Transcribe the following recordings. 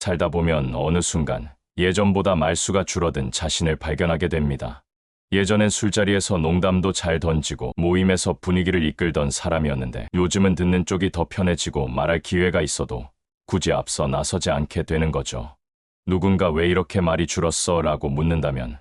살다 보면 어느 순간 예전보다 말수가 줄어든 자신을 발견하게 됩니다. 예전엔 술자리에서 농담도 잘 던지고 모임에서 분위기를 이끌던 사람이었는데 요즘은 듣는 쪽이 더 편해지고 말할 기회가 있어도 굳이 앞서 나서지 않게 되는 거죠. 누군가 왜 이렇게 말이 줄었어? 라고 묻는다면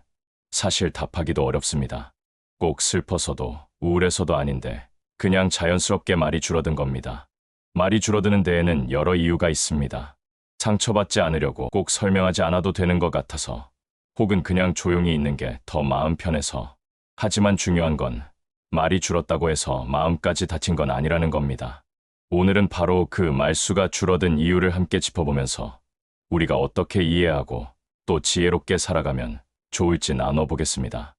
사실 답하기도 어렵습니다. 꼭 슬퍼서도 우울해서도 아닌데 그냥 자연스럽게 말이 줄어든 겁니다. 말이 줄어드는 데에는 여러 이유가 있습니다. 상처받지 않으려고 꼭 설명하지 않아도 되는 것 같아서, 혹은 그냥 조용히 있는 게 더 마음 편해서. 하지만 중요한 건 말이 줄었다고 해서 마음까지 다친 건 아니라는 겁니다. 오늘은 바로 그 말수가 줄어든 이유를 함께 짚어보면서 우리가 어떻게 이해하고 또 지혜롭게 살아가면 좋을지 나눠보겠습니다.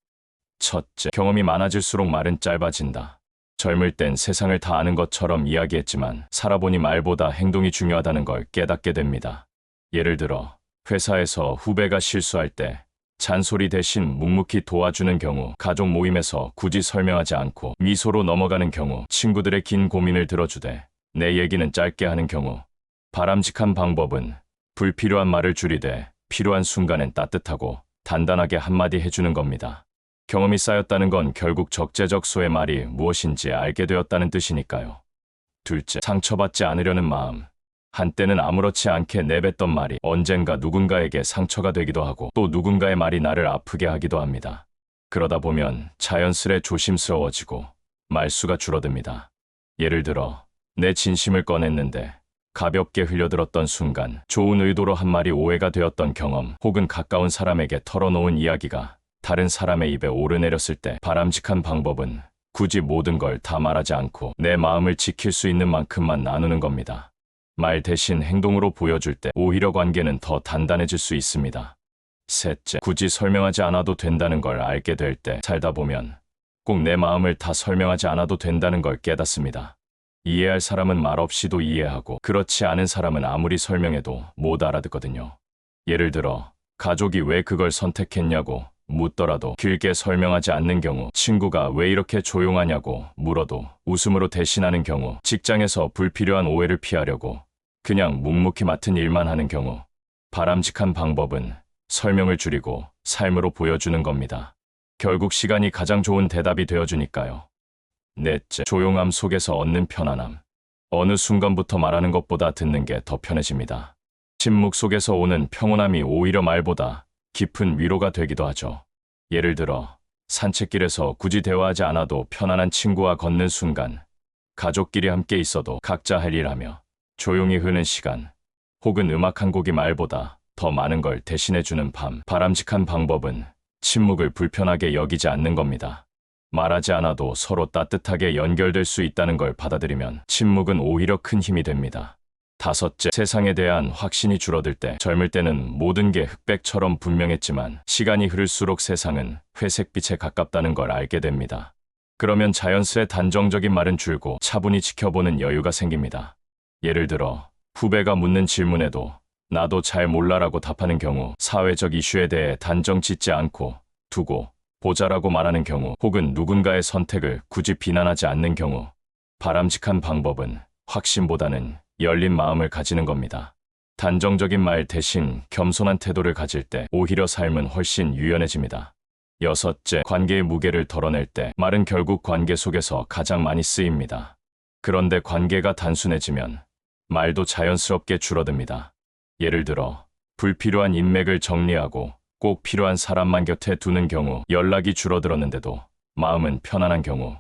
첫째, 경험이 많아질수록 말은 짧아진다. 젊을 땐 세상을 다 아는 것처럼 이야기했지만 살아보니 말보다 행동이 중요하다는 걸 깨닫게 됩니다. 예를 들어 회사에서 후배가 실수할 때 잔소리 대신 묵묵히 도와주는 경우, 가족 모임에서 굳이 설명하지 않고 미소로 넘어가는 경우, 친구들의 긴 고민을 들어주되 내 얘기는 짧게 하는 경우. 바람직한 방법은 불필요한 말을 줄이되 필요한 순간엔 따뜻하고 단단하게 한마디 해주는 겁니다. 경험이 쌓였다는 건 결국 적재적소의 말이 무엇인지 알게 되었다는 뜻이니까요. 둘째, 상처받지 않으려는 마음. 한때는 아무렇지 않게 내뱉던 말이 언젠가 누군가에게 상처가 되기도 하고 또 누군가의 말이 나를 아프게 하기도 합니다. 그러다 보면 자연스레 조심스러워지고 말수가 줄어듭니다. 예를 들어 내 진심을 꺼냈는데 가볍게 흘려들었던 순간, 좋은 의도로 한 말이 오해가 되었던 경험, 혹은 가까운 사람에게 털어놓은 이야기가 다른 사람의 입에 오르내렸을 때, 바람직한 방법은 굳이 모든 걸 다 말하지 않고 내 마음을 지킬 수 있는 만큼만 나누는 겁니다. 말 대신 행동으로 보여줄 때 오히려 관계는 더 단단해질 수 있습니다. 셋째, 굳이 설명하지 않아도 된다는 걸 알게 될 때, 살다 보면 꼭 내 마음을 다 설명하지 않아도 된다는 걸 깨닫습니다. 이해할 사람은 말없이도 이해하고 그렇지 않은 사람은 아무리 설명해도 못 알아듣거든요. 예를 들어 가족이 왜 그걸 선택했냐고 묻더라도 길게 설명하지 않는 경우, 친구가 왜 이렇게 조용하냐고 물어도 웃음으로 대신하는 경우, 직장에서 불필요한 오해를 피하려고 그냥 묵묵히 맡은 일만 하는 경우. 바람직한 방법은 설명을 줄이고 삶으로 보여주는 겁니다. 결국 시간이 가장 좋은 대답이 되어주니까요. 넷째, 조용함 속에서 얻는 편안함. 어느 순간부터 말하는 것보다 듣는 게 더 편해집니다. 침묵 속에서 오는 평온함이 오히려 말보다 깊은 위로가 되기도 하죠. 예를 들어 산책길에서 굳이 대화하지 않아도 편안한 친구와 걷는 순간, 가족끼리 함께 있어도 각자 할 일 하며 조용히 흐는 시간, 혹은 음악 한 곡이 말보다 더 많은 걸 대신해주는 밤. 바람직한 방법은 침묵을 불편하게 여기지 않는 겁니다. 말하지 않아도 서로 따뜻하게 연결될 수 있다는 걸 받아들이면 침묵은 오히려 큰 힘이 됩니다. 다섯째, 세상에 대한 확신이 줄어들 때. 젊을 때는 모든 게 흑백처럼 분명했지만 시간이 흐를수록 세상은 회색빛에 가깝다는 걸 알게 됩니다. 그러면 자연스레 단정적인 말은 줄고 차분히 지켜보는 여유가 생깁니다. 예를 들어 후배가 묻는 질문에도 나도 잘 몰라라고 답하는 경우, 사회적 이슈에 대해 단정 짓지 않고 두고 보자라고 말하는 경우, 혹은 누군가의 선택을 굳이 비난하지 않는 경우. 바람직한 방법은 확신보다는 열린 마음을 가지는 겁니다. 단정적인 말 대신 겸손한 태도를 가질 때 오히려 삶은 훨씬 유연해집니다. 여섯째, 관계의 무게를 덜어낼 때. 말은 결국 관계 속에서 가장 많이 쓰입니다. 그런데 관계가 단순해지면 말도 자연스럽게 줄어듭니다. 예를 들어 불필요한 인맥을 정리하고 꼭 필요한 사람만 곁에 두는 경우, 연락이 줄어들었는데도 마음은 편안한 경우,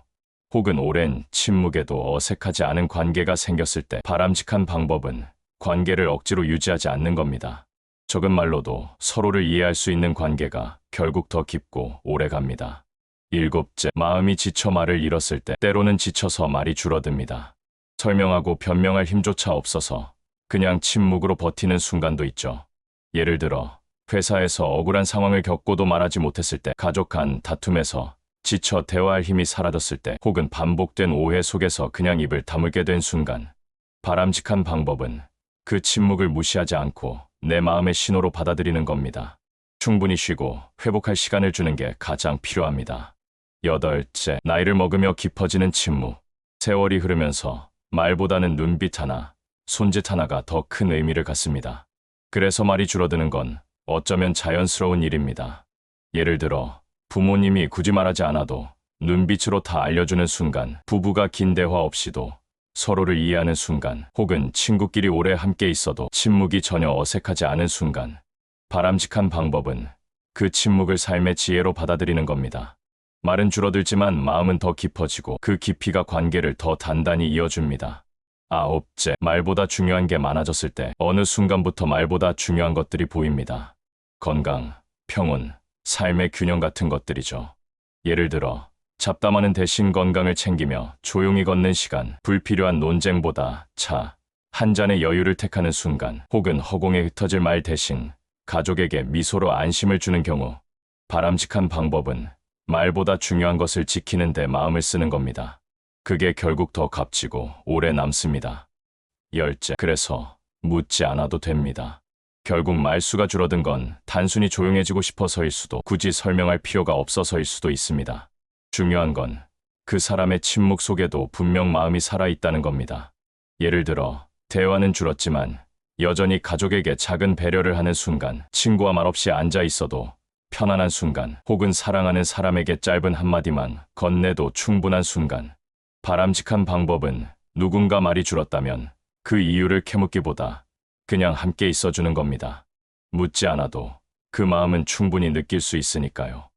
혹은 오랜 침묵에도 어색하지 않은 관계가 생겼을 때. 바람직한 방법은 관계를 억지로 유지하지 않는 겁니다. 적은 말로도 서로를 이해할 수 있는 관계가 결국 더 깊고 오래 갑니다. 일곱째, 마음이 지쳐 말을 잃었을 때. 때로는 지쳐서 말이 줄어듭니다. 설명하고 변명할 힘조차 없어서 그냥 침묵으로 버티는 순간도 있죠. 예를 들어 회사에서 억울한 상황을 겪고도 말하지 못했을 때, 가족 간 다툼에서 지쳐 대화할 힘이 사라졌을 때, 혹은 반복된 오해 속에서 그냥 입을 다물게 된 순간. 바람직한 방법은 그 침묵을 무시하지 않고 내 마음의 신호로 받아들이는 겁니다. 충분히 쉬고 회복할 시간을 주는 게 가장 필요합니다. 여덟째, 나이를 먹으며 깊어지는 침묵. 세월이 흐르면서 말보다는 눈빛 하나, 손짓 하나가 더 큰 의미를 갖습니다. 그래서 말이 줄어드는 건 어쩌면 자연스러운 일입니다. 예를 들어 부모님이 굳이 말하지 않아도 눈빛으로 다 알려주는 순간, 부부가 긴 대화 없이도 서로를 이해하는 순간, 혹은 친구끼리 오래 함께 있어도 침묵이 전혀 어색하지 않은 순간, 바람직한 방법은 그 침묵을 삶의 지혜로 받아들이는 겁니다. 말은 줄어들지만 마음은 더 깊어지고 그 깊이가 관계를 더 단단히 이어줍니다. 아홉째, 말보다 중요한 게 많아졌을 때 어느 순간부터 말보다 중요한 것들이 보입니다. 건강, 평온, 삶의 균형 같은 것들이죠. 예를 들어 잡담하는 대신 건강을 챙기며 조용히 걷는 시간, 불필요한 논쟁보다 차 한 잔의 여유를 택하는 순간, 혹은 허공에 흩어질 말 대신 가족에게 미소로 안심을 주는 경우, 바람직한 방법은 말보다 중요한 것을 지키는 데 마음을 쓰는 겁니다. 그게 결국 더 값지고 오래 남습니다. 열째, 그래서 묻지 않아도 됩니다. 결국 말수가 줄어든 건 단순히 조용해지고 싶어서일 수도, 굳이 설명할 필요가 없어서일 수도 있습니다. 중요한 건 그 사람의 침묵 속에도 분명 마음이 살아있다는 겁니다. 예를 들어 대화는 줄었지만 여전히 가족에게 작은 배려를 하는 순간, 친구와 말없이 앉아 있어도 편안한 순간, 혹은 사랑하는 사람에게 짧은 한마디만 건네도 충분한 순간, 바람직한 방법은 누군가 말이 줄었다면 그 이유를 캐묻기보다 그냥 함께 있어주는 겁니다. 묻지 않아도 그 마음은 충분히 느낄 수 있으니까요.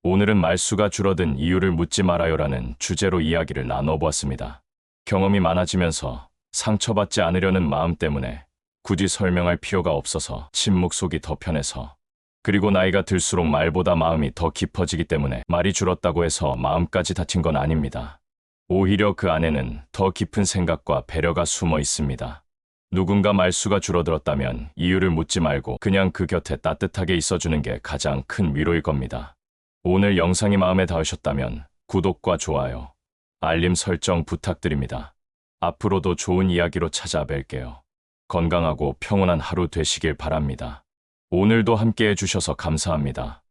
오늘은 말수가 줄어든 이유를 묻지 말아요라는 주제로 이야기를 나눠보았습니다. 경험이 많아지면서 상처받지 않으려는 마음 때문에, 굳이 설명할 필요가 없어서, 침묵 속이 더 편해서, 그리고 나이가 들수록 말보다 마음이 더 깊어지기 때문에 말이 줄었다고 해서 마음까지 다친 건 아닙니다. 오히려 그 안에는 더 깊은 생각과 배려가 숨어 있습니다. 누군가 말수가 줄어들었다면 이유를 묻지 말고 그냥 그 곁에 따뜻하게 있어주는 게 가장 큰 위로일 겁니다. 오늘 영상이 마음에 닿으셨다면 구독과 좋아요, 알림 설정 부탁드립니다. 앞으로도 좋은 이야기로 찾아뵐게요. 건강하고 평온한 하루 되시길 바랍니다. 오늘도 함께 해주셔서 감사합니다.